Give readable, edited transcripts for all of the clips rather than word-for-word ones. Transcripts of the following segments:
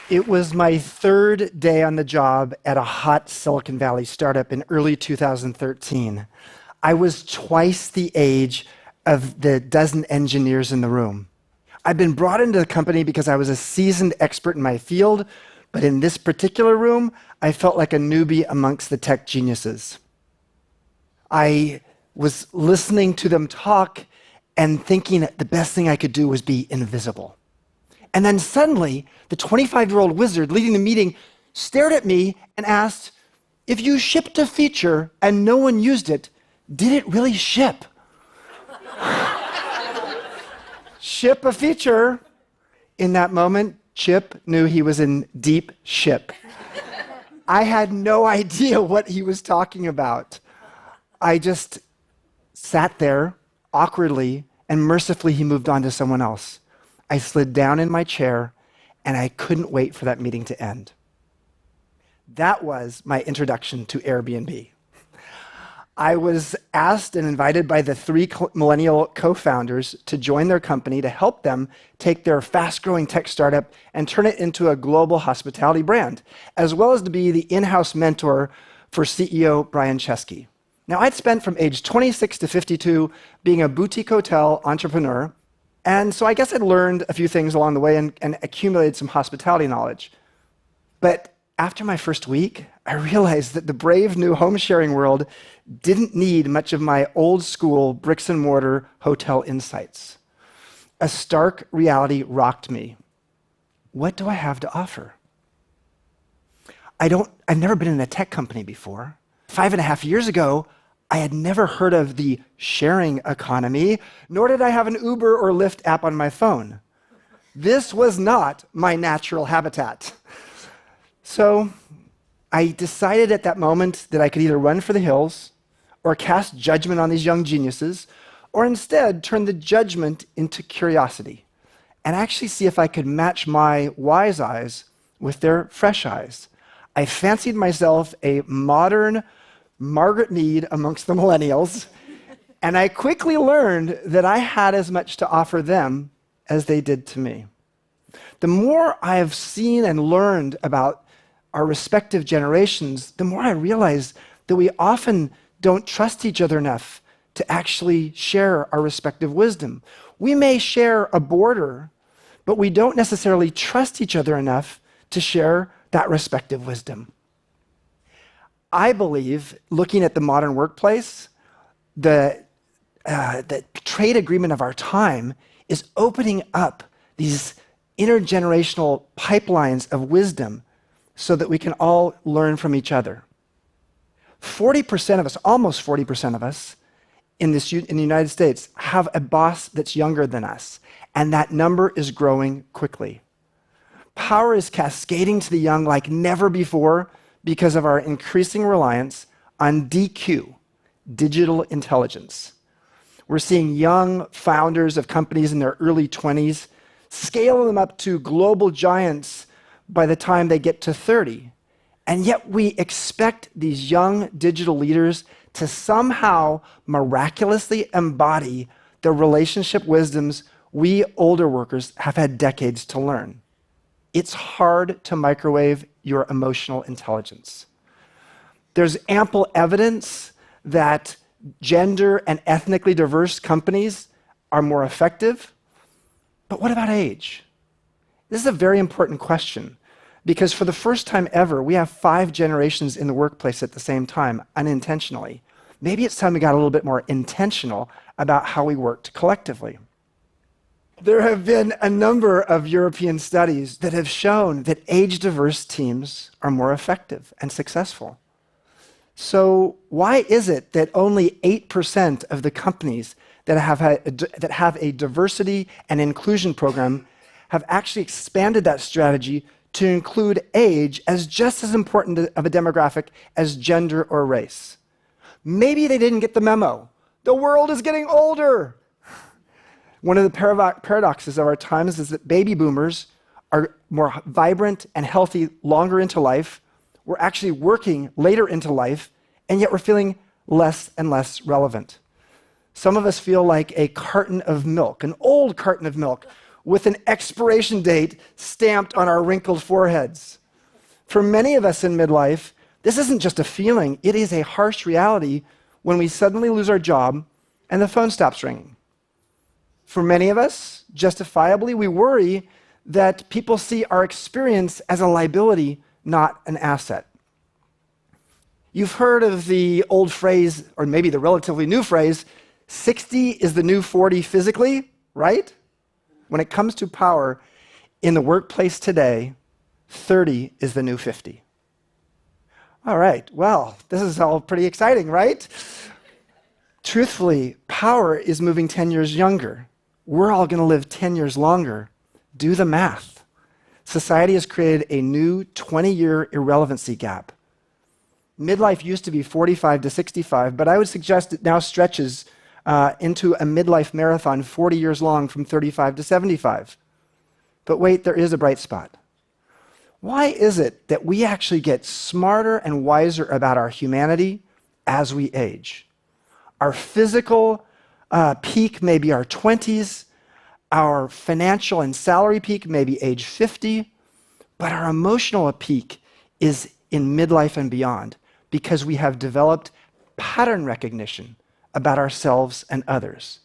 It was my third day on the job at a hot Silicon Valley startup in early 2013. I was twice the age of the dozen engineers in the room. I'd been brought into the company because I was a seasoned expert in my field, but in this particular room, I felt like a newbie amongst the tech geniuses. I was listening to them talk and thinking that the best thing I could do was be invisible. And then suddenly, the 25-year-old wizard leading the meeting stared at me and asked, "If you shipped a feature and no one used it, did it really ship?" Ship a feature. In that moment, Chip knew he was in deep ship. I had no idea what he was talking about. I just sat there awkwardly, and mercifully he moved on to someone else. I slid down in my chair, and I couldn't wait for that meeting to end. That was my introduction to Airbnb. I was asked and invited by the three millennial co-founders to join their company to help them take their fast-growing tech startup and turn it into a global hospitality brand, as well as to be the in-house mentor for CEO Brian Chesky. Now, I'd spent from age 26 to 52 being a boutique hotel entrepreneur, and so I guess I'd learned a few things along the way and accumulated some hospitality knowledge. But after my first week, I realized that the brave new home-sharing world didn't need much of my old-school bricks-and-mortar hotel insights. A stark reality rocked me. What do I have to offer? I've never been in a tech company before. 5.5 years ago, I had never heard of the sharing economy, nor did I have an Uber or Lyft app on my phone. This was not my natural habitat. So I decided at that moment that I could either run for the hills or cast judgment on these young geniuses, or instead turn the judgment into curiosity and actually see if I could match my wise eyes with their fresh eyes. I fancied myself a modern Margaret Mead amongst the millennials, and I quickly learned that I had as much to offer them as they did to me. The more I have seen and learned about our respective generations, the more I realize that we often don't trust each other enough to actually share our respective wisdom. We may share a border, but we don't necessarily trust each other enough to share that respective wisdom. I believe, looking at the modern workplace, the trade agreement of our time is opening up these intergenerational pipelines of wisdom so that we can all learn from each other. 40% of us, almost 40% of us in the United States have a boss that's younger than us, and that number is growing quickly. Power is cascading to the young like never before because of our increasing reliance on DQ, digital intelligence. We're seeing young founders of companies in their early 20s scale them up to global giants by the time they get to 30. And yet we expect these young digital leaders to somehow miraculously embody the relationship wisdoms we older workers have had decades to learn. It's hard to microwave your emotional intelligence. There's ample evidence that gender and ethnically diverse companies are more effective. But what about age? This is a very important question, because for the first time ever, we have 5 generations in the workplace at the same time, unintentionally. Maybe it's time we got a little bit more intentional about how we worked collectively. There have been a number of European studies that have shown that age-diverse teams are more effective and successful. So why is it that only 8% of the companies that have a diversity and inclusion program have actually expanded that strategy to include age as just as important of a demographic as gender or race? Maybe they didn't get the memo. The world is getting older. One of the paradoxes of our times is that baby boomers are more vibrant and healthy longer into life. We're actually working later into life, and yet we're feeling less and less relevant. Some of us feel like a carton of milk, an old carton of milk, with an expiration date stamped on our wrinkled foreheads. For many of us in midlife, this isn't just a feeling, it is a harsh reality when we suddenly lose our job and the phone stops ringing. For many of us, justifiably, we worry that people see our experience as a liability, not an asset. You've heard of the old phrase, or maybe the relatively new phrase, 60 is the new 40 physically, right? When it comes to power in the workplace today, 30 is the new 50. All right, well, this is all pretty exciting, right? Truthfully, power is moving 10 years younger. We're all going to live 10 years longer. Do the math. Society has created a new 20-year irrelevancy gap. Midlife used to be 45 to 65, but I would suggest it now stretches into a midlife marathon 40 years long from 35 to 75. But wait, there is a bright spot. Why is it that we actually get smarter and wiser about our humanity as we age? Our physical peak may be our 20s, our financial and salary peak may be age 50, but our emotional peak is in midlife and beyond because we have developed pattern recognition about ourselves and others.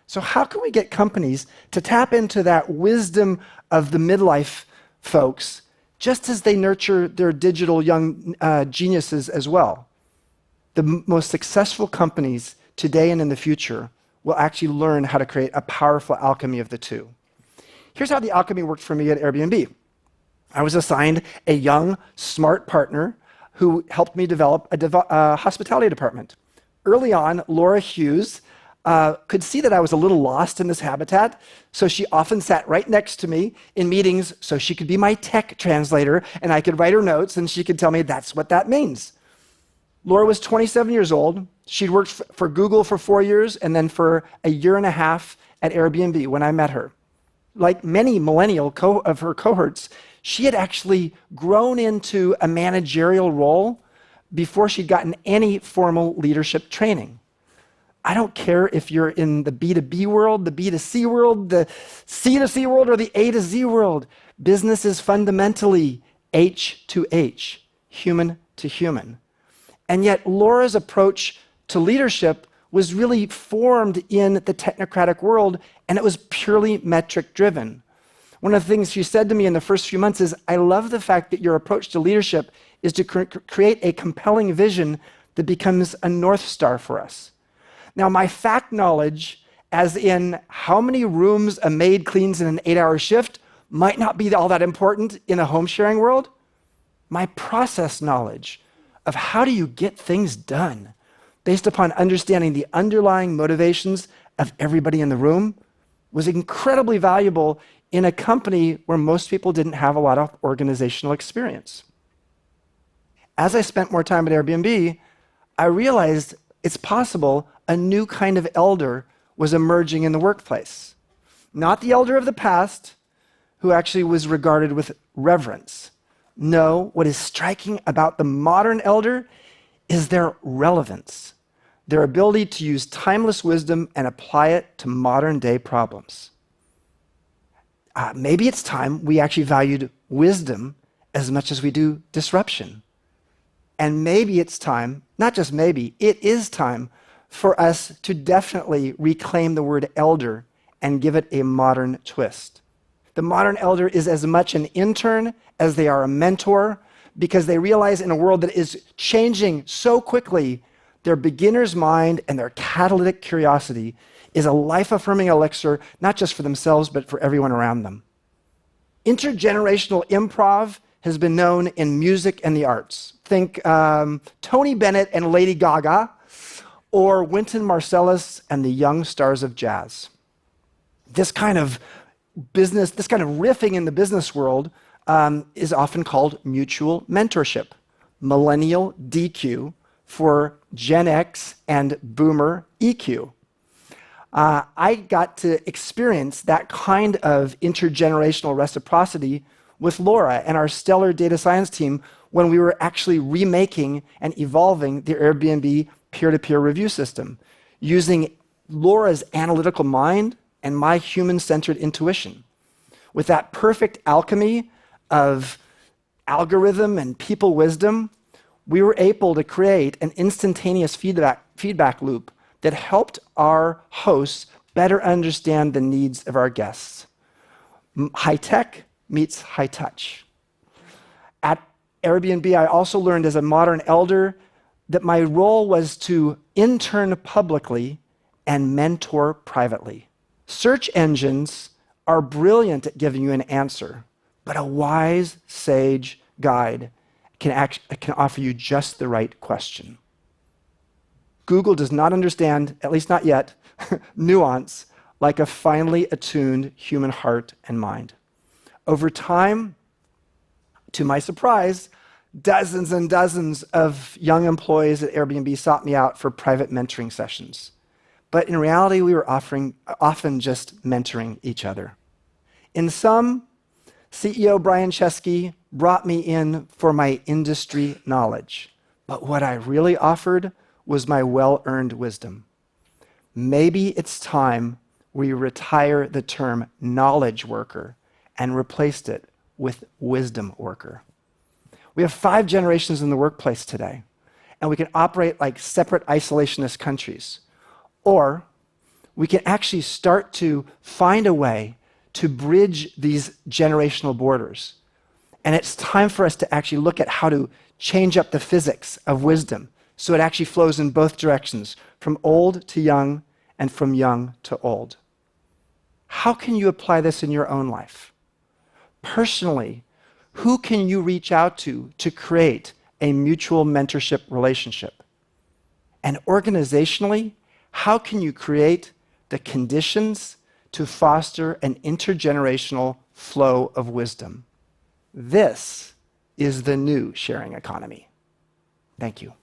So how can we get companies to tap into that wisdom of the midlife folks just as they nurture their digital young geniuses as well? The most successful companies today and in the future will actually learn how to create a powerful alchemy of the two. Here's how the alchemy worked for me at Airbnb. I was assigned a young, smart partner who helped me develop a hospitality department. Early on, Laura Hughes could see that I was a little lost in this habitat, so she often sat right next to me in meetings so she could be my tech translator, and I could write her notes, and she could tell me that's what that means. Laura was 27 years old. She'd worked for Google for 4 years, and then for a year and a half at Airbnb when I met her. Like many millennial of her cohorts, she had actually grown into a managerial role before she'd gotten any formal leadership training. I don't care if you're in the B2B world, the B2C world, the C2C world, or the A to Z world. Business is fundamentally H to H, human to human. And yet Laura's approach to leadership was really formed in the technocratic world, and it was purely metric-driven. One of the things she said to me in the first few months is, I love the fact that your approach to leadership is to create a compelling vision that becomes a North Star for us. Now, my fact knowledge, as in how many rooms a maid cleans in an 8-hour shift, might not be all that important in a home sharing world. My process knowledge of how do you get things done based upon understanding the underlying motivations of everybody in the room was incredibly valuable in a company where most people didn't have a lot of organizational experience. As I spent more time at Airbnb, I realized it's possible a new kind of elder was emerging in the workplace. Not the elder of the past, who actually was regarded with reverence. No, what is striking about the modern elder is their relevance, their ability to use timeless wisdom and apply it to modern day problems. Maybe it's time we actually valued wisdom as much as we do disruption. And maybe it's time, not just maybe, it is time for us to definitely reclaim the word elder and give it a modern twist. The modern elder is as much an intern as they are a mentor, because they realize in a world that is changing so quickly, their beginner's mind and their catalytic curiosity is a life-affirming elixir, not just for themselves, but for everyone around them. Intergenerational improv has been known in music and the arts. Think Tony Bennett and Lady Gaga, or Wynton Marsalis and the young stars of jazz. This kind of business, this kind of riffing in the business world is often called mutual mentorship, millennial DQ for Gen X and boomer EQ. I got to experience that kind of intergenerational reciprocity with Laura and our stellar data science team when we were actually remaking and evolving the Airbnb peer-to-peer review system, using Laura's analytical mind and my human-centered intuition. With that perfect alchemy of algorithm and people wisdom, we were able to create an instantaneous feedback loop that helped our hosts better understand the needs of our guests. High tech meets high touch. At Airbnb, I also learned as a modern elder that my role was to intern publicly and mentor privately. Search engines are brilliant at giving you an answer, but a wise, sage guide can offer you just the right question. Google does not understand, at least not yet, nuance like a finely attuned human heart and mind. Over time, to my surprise, dozens and dozens of young employees at Airbnb sought me out for private mentoring sessions. But in reality, we were often just mentoring each other. In sum, CEO Brian Chesky brought me in for my industry knowledge. But what I really offered was my well-earned wisdom. Maybe it's time we retire the term knowledge worker and replaced it with wisdom worker. We have 5 generations in the workplace today, and we can operate like separate isolationist countries. Or we can actually start to find a way to bridge these generational borders. And it's time for us to actually look at how to change up the physics of wisdom so it actually flows in both directions, from old to young and from young to old. How can you apply this in your own life? Personally, who can you reach out to create a mutual mentorship relationship? And organizationally, how can you create the conditions to foster an intergenerational flow of wisdom? This is the new sharing economy. Thank you.